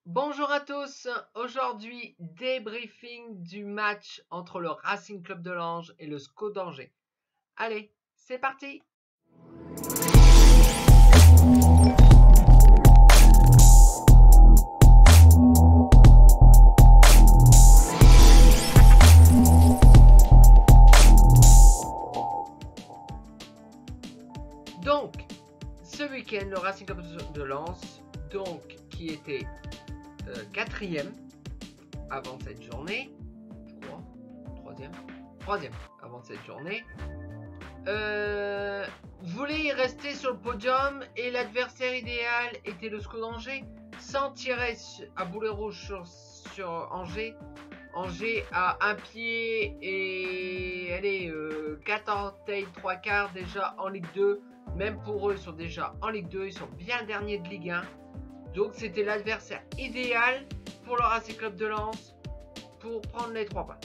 Bonjour à tous, aujourd'hui débriefing du match entre le Racing Club de Lens et le SCO d'Angers. Allez, c'est parti. Donc, ce week-end, le Racing Club de Lens, qui était quatrième avant cette journée, je crois, troisième avant cette journée, voulait y rester sur le podium et l'adversaire idéal était le SCO d'Angers, sans tirer à boulet rouge sur Angers. Angers a un pied et allez, 4 orteils, 3 quarts déjà en Ligue 2. Même pour eux, ils sont déjà en Ligue 2, ils sont bien derniers de Ligue 1. Donc c'était l'adversaire idéal pour le Racing Club de Lens pour prendre les 3 points.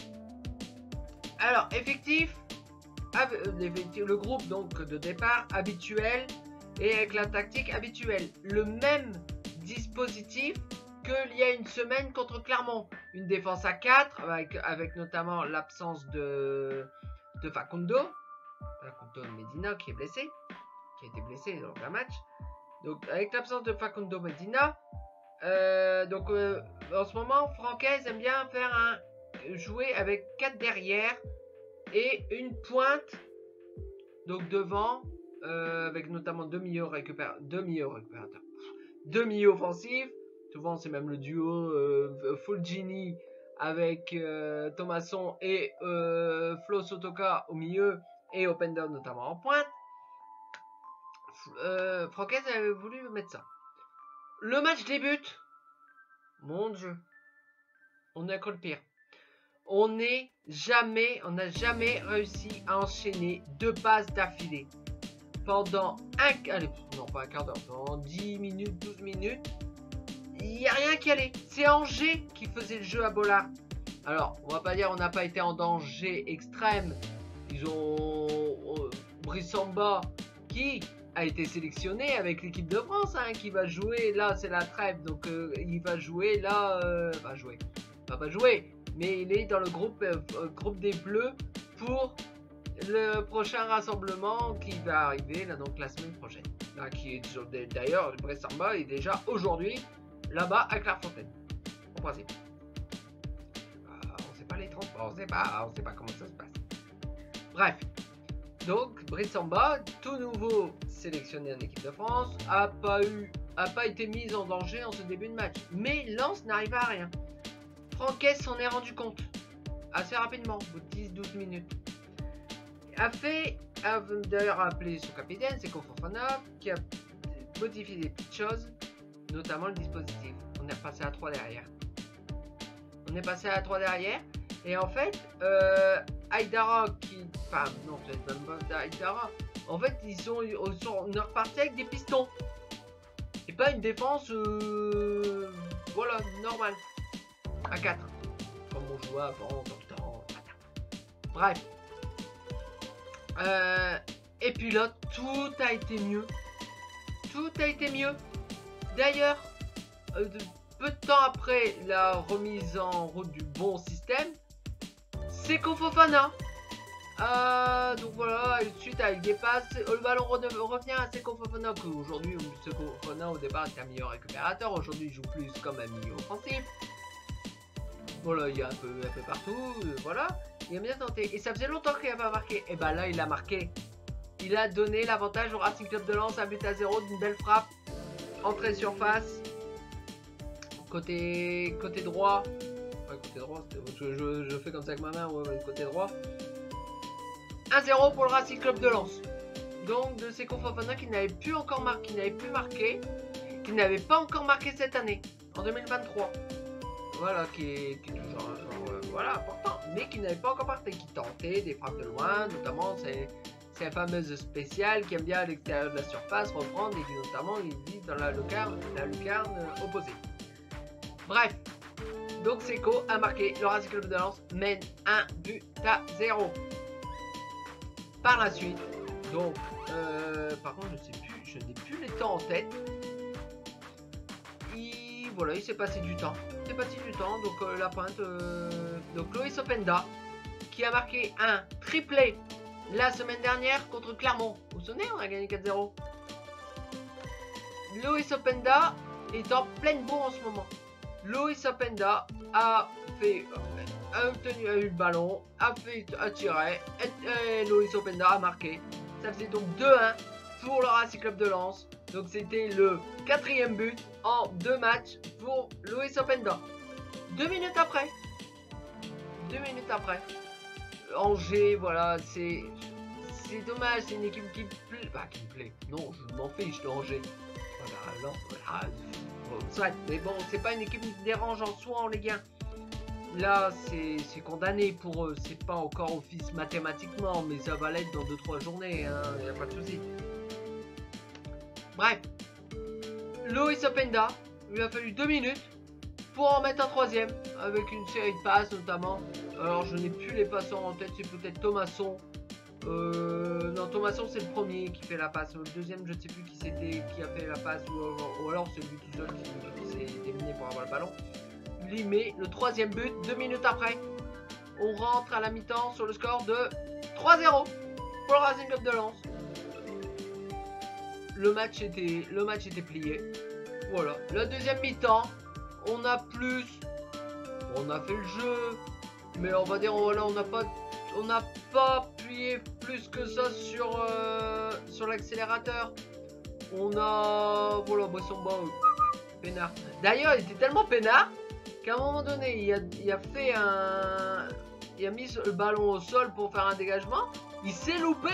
Alors, le groupe donc de départ habituel et avec la tactique habituelle. Le même dispositif qu'il y a une semaine contre Clermont. Une défense à 4 avec notamment l'absence de Facundo Medina qui est blessé, qui a été blessé dans le match. Donc avec l'absence de Facundo Medina, en ce moment, Francaise aime bien faire jouer avec 4 derrière et une pointe donc devant, avec notamment deux milieux récupérateurs, deux milieux offensifs. Souvent c'est même le duo Fulgini avec Thomasson et Flo Sotoka au milieu et Openda notamment en pointe. Francaise avait voulu mettre ça. Le match débute. Mon Dieu, on a que le pire. On n'a jamais réussi à enchaîner 2 passes d'affilée. Pendant pas un quart d'heure, pendant 10 minutes, 12 minutes, il n'y a rien qui allait. C'est Angers qui faisait le jeu à Bollard. Alors, on va pas dire on n'a pas été en danger extrême. Ils ont Brissamba qui a été sélectionné avec l'équipe de France, qui va jouer. Là, c'est la trêve, donc il va jouer. Là, pas jouer, mais il est dans le groupe des Bleus pour le prochain rassemblement qui va arriver là, donc la semaine prochaine. Là, d'ailleurs, le Bressamba est déjà aujourd'hui là-bas à Clairefontaine, en principe. On sait pas les transports, on sait pas comment ça se passe. Bref, donc Bressamba, tout nouveau sélectionné en équipe de France, a pas été mise en danger en ce début de match. Mais Lens n'arrive à rien. Francaise s'en est rendu compte assez rapidement, au bout de 10-12 minutes. A d'ailleurs appelé son capitaine, c'est Fofana, qui a modifié des petites choses, notamment le dispositif. On est passé à 3 derrière. Et en fait, Aïdara peut-être même pas Aïdara. En fait, on est reparti avec des pistons. Et pas une défense, voilà, normale. À 4. Comme on jouait avant, dans le temps. Bref. Et puis là, tout a été mieux. D'ailleurs, peu de temps après la remise en route du bon système, c'est Fofana. Donc voilà, suite avec des passes, le ballon revient à Seko Fofana, qu'aujourd'hui, Seko Fofana au départ était un meilleur récupérateur, aujourd'hui il joue plus comme un milieu offensif. Voilà, il y a un peu partout, voilà. Il a bien tenté. Et ça faisait longtemps qu'il n'a pas marqué. Et bah là, il a marqué. Il a donné l'avantage au Racing Club de Lens, 1-0 d'une belle frappe. Entrée surface. Côté droit. Ouais, côté droit, je fais comme ça avec ma main, ouais, côté droit. 1-0 pour le Racing Club de Lens. Donc de Seko Fofana qui n'avait plus marqué, qui n'avait pas encore marqué cette année, en 2023. Voilà, qui est toujours un joueur voilà, important, mais qui n'avait pas encore marqué, qui tentait des frappes de loin, notamment c'est la fameuse spéciale qui aime bien à l'extérieur de la surface reprendre et qui notamment il vit dans la lucarne opposée. Bref, donc Seko a marqué, le Racing Club de Lens mène 1-0. Par la suite, donc, par contre je n'ai plus les temps en tête. voilà, il s'est passé du temps. Il s'est passé du temps, donc la pointe, donc Loïs Openda, qui a marqué un triplé la semaine dernière contre Clermont. Vous vous souvenez, on a gagné 4-0. Loïs Openda est en pleine bourre en ce moment. Loïs Openda a fait, a eu le ballon, a tiré, et Loïs Openda a marqué. Ça faisait donc 2-1 pour le Racing Club de Lens. Donc c'était le 4e but en 2 matchs pour Loïs Openda. 2 minutes après. Angers, voilà, c'est dommage, c'est une équipe qui me plaît. Bah, qui me plaît. Non, je m'en fiche de Angers. Voilà, non, voilà. Soit, mais bon, c'est pas une équipe qui me dérange en soi en Ligue 1. Là, c'est condamné pour eux. C'est pas encore office mathématiquement, mais ça va l'être dans 2-3 journées. Hein, y a pas de souci. Bref. Loïs Openda, il a fallu 2 minutes pour en mettre un 3e avec une série de passes notamment. Alors, je n'ai plus les passants en tête, c'est peut-être Thomasson. Non, Thomasson c'est le premier qui fait la passe. Le deuxième, je ne sais plus qui c'était qui a fait la passe, ou alors c'est lui tout seul qui s'est éliminé pour avoir le ballon. Lui met le 3e but 2 minutes après. On rentre à la mi-temps sur le score de 3-0 pour le Racing Club de Lens. Le match était plié. Voilà. La deuxième mi-temps, on a fait le jeu, mais on va dire voilà, on n'a pas appuyé plus que ça sur l'accélérateur. On a voilà, Boissonba peinard. D'ailleurs, il était tellement peinard qu'à un moment donné, il a mis le ballon au sol pour faire un dégagement. Il s'est loupé.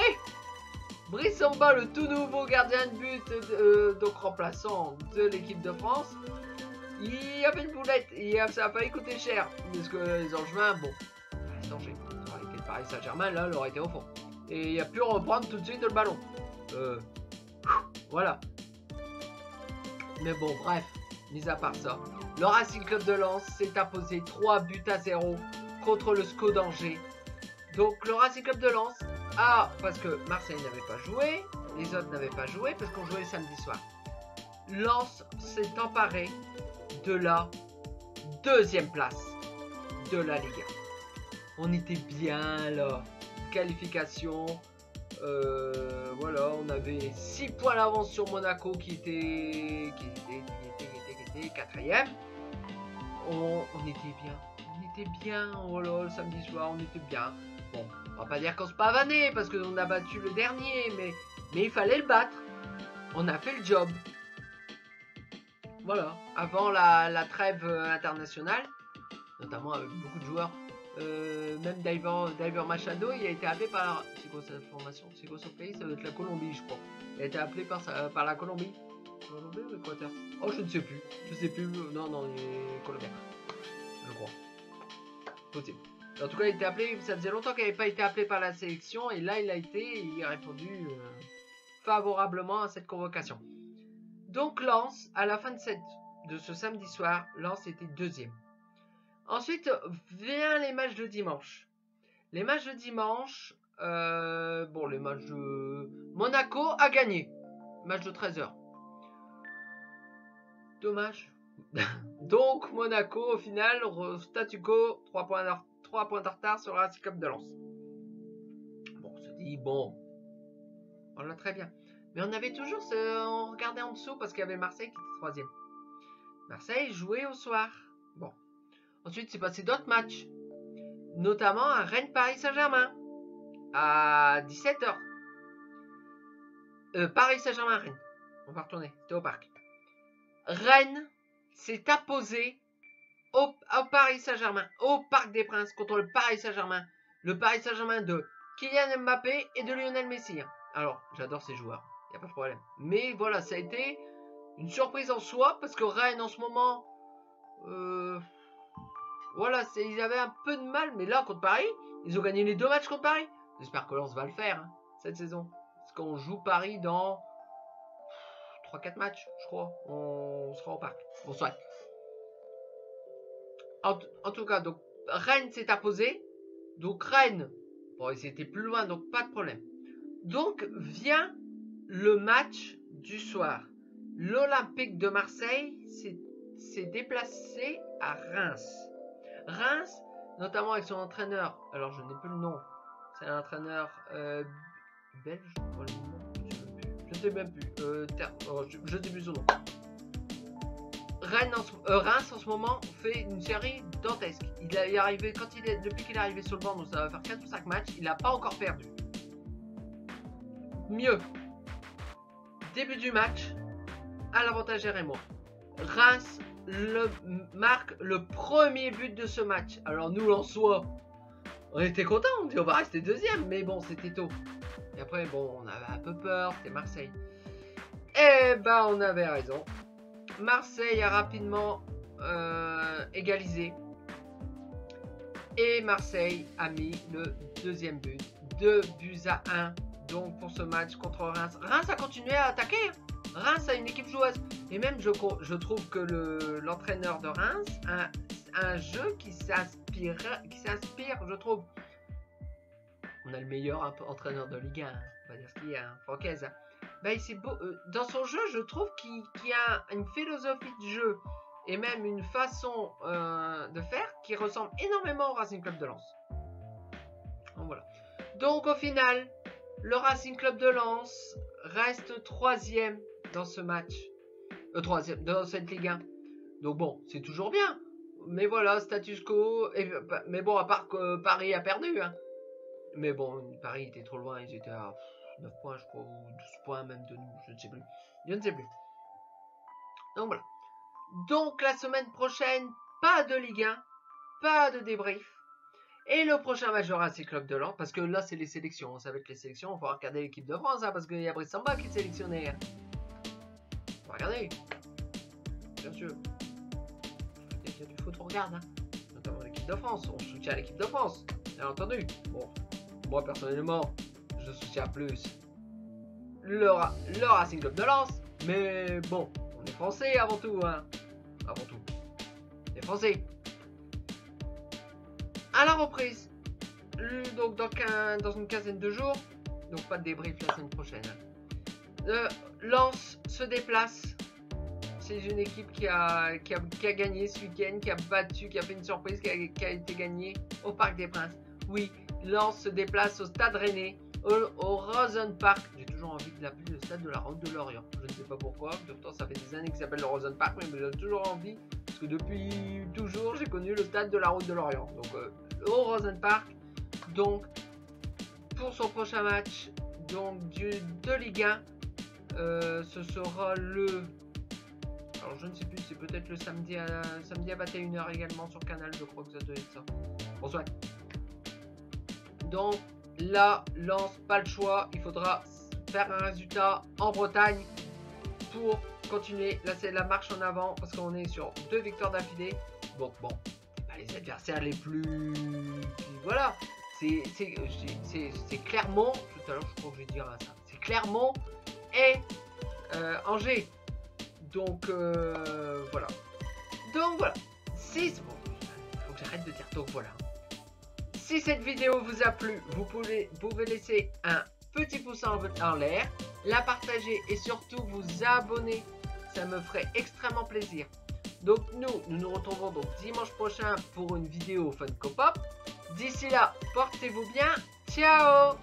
Brice Samba, le tout nouveau gardien de but, donc remplaçant de l'équipe de France, il a fait une boulette. Ça a failli coûter cher. Parce que les Angevins, bon, les Angers, ça aurait été le Paris Saint-Germain, là, il aurait été au fond. Et il a pu reprendre tout de suite le ballon. Voilà. Mais bon, bref, mis à part ça, le Racing Club de Lens s'est imposé 3-0 contre le SCO d'Angers. Donc le Racing Club de Lens parce que Marseille n'avait pas joué, les autres n'avaient pas joué parce qu'on jouait le samedi soir. Lens s'est emparé de la 2e place de la Ligue 1. On était bien là, qualification. Voilà, on avait 6 points d'avance sur Monaco qui était 4e. On était bien, voilà, le samedi soir, on était bien. Bon, on va pas dire qu'on se pavanait parce qu'on a battu le dernier, mais il fallait le battre. On a fait le job. Voilà, avant la trêve internationale, notamment avec beaucoup de joueurs. Même Diver Machado, il a été appelé par... C'est quoi sa formation? C'est quoi son pays? Ça doit être la Colombie, je crois. Il a été appelé par la Colombie. Colombie ou Équateur? Oh, je ne sais plus. Non, il est colombien. Je crois. Possible. En tout cas, il a été appelé, ça faisait longtemps qu'il n'avait pas été appelé par la sélection, et là, il a répondu favorablement à cette convocation. Donc, Lens, à la fin de ce samedi soir, Lens était 2e. Ensuite, vient les matchs de dimanche. Les matchs de dimanche, les matchs de... Monaco a gagné. Match de 13h. Dommage. Donc, Monaco, au final, statu quo, 3 points de retard sur le Racing Club de Lens. Bon, on se dit, bon, on l'a très bien. Mais on avait toujours on regardait en dessous parce qu'il y avait Marseille qui était 3e. Marseille jouait au soir. Bon. Ensuite, c'est passé d'autres matchs. Notamment un Rennes-Paris Saint-Germain. À 17h. Paris Saint-Germain-Rennes. On va retourner. C'était au parc. Rennes s'est imposé au Paris Saint-Germain, au Parc des Princes, contre le Paris Saint-Germain. Le Paris Saint-Germain de Kylian Mbappé et de Lionel Messi. Alors, j'adore ces joueurs, il n'y a pas de problème. Mais voilà, ça a été une surprise en soi, parce que Rennes, en ce moment, voilà, ils avaient un peu de mal. Mais là, contre Paris, ils ont gagné les 2 matchs contre Paris. J'espère que Lens va le faire, cette saison. Parce qu'on joue Paris dans 3-4 matchs, je crois. On sera au parc. Bon, soit. En tout cas, donc Rennes s'est imposé. Donc Rennes, bon, ils étaient plus loin, donc pas de problème. Donc vient le match du soir. L'Olympique de Marseille s'est déplacé à Reims. Reims, notamment avec son entraîneur, alors je n'ai plus le nom, c'est un entraîneur belge, je ne sais même plus, je ne sais plus son nom. Reims en ce moment fait une série dantesque. Depuis qu'il est arrivé sur le banc, donc ça va faire 4 ou 5 matchs, il n'a pas encore perdu. Mieux, début du match, à l'avantage des Rémois. Reims marque le premier but de ce match. Alors nous, en soi, on était contents, on dit on va rester deuxième, mais bon, c'était tôt. Et après, bon, on avait un peu peur, c'était Marseille. Eh ben, on avait raison. Marseille a rapidement égalisé. Et Marseille a mis le deuxième but. 2-1. Donc pour ce match contre Reims. Reims a continué à attaquer. Reims a une équipe joueuse. Et même je trouve que l'entraîneur de Reims a un jeu qui s'inspire, je trouve. On a le meilleur entraîneur de Ligue 1. On va dire ce qu'il y a, Francaise. Ben, dans son jeu, je trouve qu'il a une philosophie de jeu et même une façon de faire qui ressemble énormément au Racing Club de Lens. Donc, voilà. Donc au final, le Racing Club de Lens reste 3e dans ce match. 3e dans cette Ligue 1. Donc bon, c'est toujours bien. Mais voilà, status quo. Mais bon, à part que Paris a perdu. Hein. Mais bon, Paris était trop loin, ils étaient à 9 points, je crois, ou 12 points même de nous, je ne sais plus. Je ne sais plus. Donc voilà. Donc la semaine prochaine, pas de Ligue 1, pas de débrief. Et le prochain match de Racing Club de Lens, parce que là c'est les sélections, on savait que les sélections, on va regarder l'équipe de France, hein, parce qu'il y a Brice Samba qui est sélectionné. Hein. On va regarder. Bien sûr. Il y a du foot, on regarde. Hein. Notamment l'équipe de France, on soutient l'équipe de France, bien entendu. Bon, moi personnellement, je soutiens plus le Racing Club de Lens, mais bon, on est français avant tout, hein. Avant tout. On est français. À la reprise, donc dans une quinzaine de jours, donc pas de débrief la semaine prochaine. Lens se déplace. C'est une équipe qui a gagné ce week-end, qui a fait une surprise, qui a été gagnée au Parc des Princes. Oui, Lens se déplace au Stade Rennais, au Rosen Park. J'ai toujours envie de l'appeler le stade de la Route de Lorient. Je ne sais pas pourquoi, pourtant ça fait des années qu'il s'appelle le Rosen Park, mais j'ai toujours envie, parce que depuis toujours j'ai connu le stade de la Route de Lorient. Donc au Rosen Park, donc pour son prochain match donc de Ligue 1, ce sera le... Alors je ne sais plus, c'est peut-être le samedi à 21h également sur Canal, je crois que ça doit être ça. Bonsoir. Donc là, Lens, pas le choix, il faudra faire un résultat en Bretagne pour continuer. Là c'est la marche en avant parce qu'on est sur 2 victoires d'affilée. Bon, c'est pas les adversaires les plus... Voilà, c'est Clermont, tout à l'heure je crois que je vais dire ça. C'est Clermont et Angers. Donc voilà. Donc voilà. Il faut que j'arrête de dire donc voilà. Si cette vidéo vous a plu, vous pouvez laisser un petit pouce en l'air, la partager et surtout vous abonner. Ça me ferait extrêmement plaisir. Donc nous nous retrouvons donc dimanche prochain pour une vidéo Funko Pop. D'ici là, portez-vous bien. Ciao!